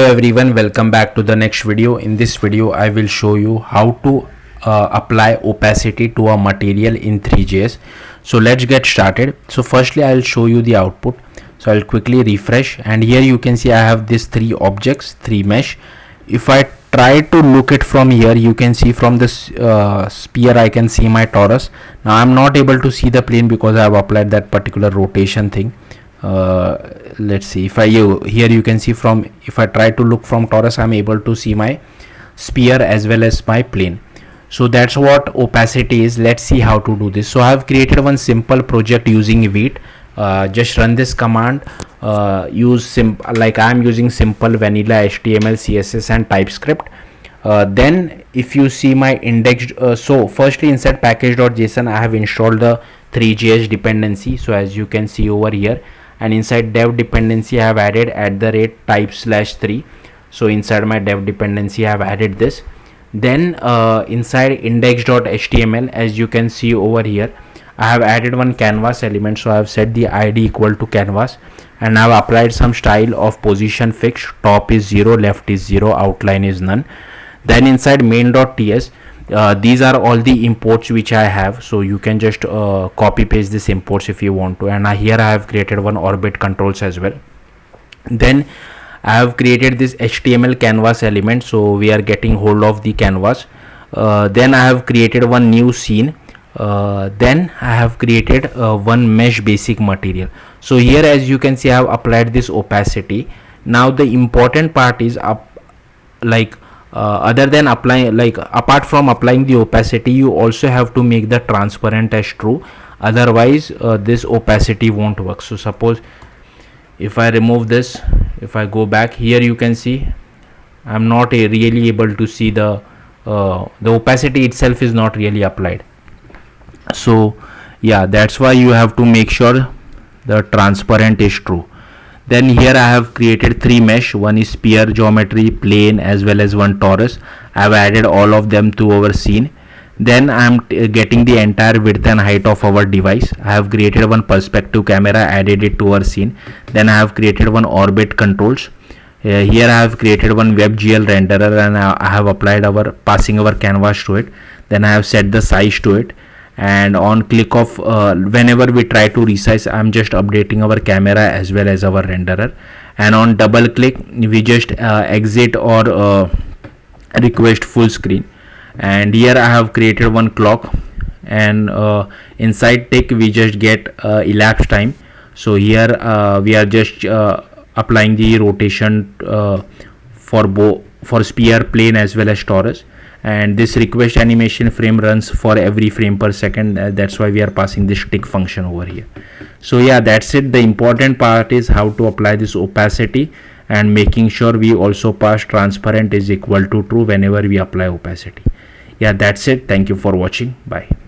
Hello everyone, welcome back to the next video. In this video I will show you how to apply opacity to a material in ThreeJS. So let's get started. So firstly I'll show you the output. So I'll quickly refresh, and here you can see I have these three objects, three mesh. If I try to look it from here, you can see from this sphere I can see my torus. Now I'm not able to see the plane because I have applied that particular rotation thing. Let's see, if I here you can see from, if I try to look from torus, I'm able to see my sphere as well as my plane. So that's what opacity is. Let's see how to do this. So I have created one simple project using Vite. Just run this command, like I am using simple vanilla HTML, CSS and TypeScript. Then if you see my indexed, so firstly inside package.json I have installed the ThreeJS dependency. So as you can see over here, and inside dev dependency I have added @type/3. so inside my dev dependency I have added this. Then inside index.html, as you can see over here, I have added one canvas element. So I have set the id equal to canvas, and I have applied some style of position fixed. Top is 0, left is 0, outline is none. Then inside main.ts, these are all the imports which I have. So you can just copy paste this imports if you want to. And here I have created one orbit controls as well. Then I have created this HTML canvas element, so we are getting hold of the canvas. Then I have created one new scene. Then I have created one mesh basic material. So here as you can see I have applied this opacity. Now the important part is other than applying, apart from applying the opacity, you also have to make the transparent as true. Otherwise this opacity won't work. So suppose if I remove this, if I go back here, you can see I'm not really able to see the opacity itself is not really applied. So yeah, that's why you have to make sure the transparent is true. Then here I have created three mesh. One is sphere geometry, plane as well as one torus. I have added all of them to our scene. Then I am getting the entire width and height of our device. I have created one perspective camera, added it to our scene. Then I have created one orbit controls. Here I have created one WebGL renderer, and I have applied passing our canvas to it. Then I have set the size to it, and on click of whenever we try to resize, I'm just updating our camera as well as our renderer. And on double click we just exit or request full screen. And here I have created one clock, and inside tick we just get elapsed time. So here we are just applying the rotation for sphere, plane as well as torus. And this request animation frame runs for every frame per second. That's why we are passing this tick function over here. So yeah, that's it. The important part is how to apply this opacity, and making sure we also pass transparent is equal to true whenever we apply opacity. Yeah, that's it. Thank you for watching. Bye.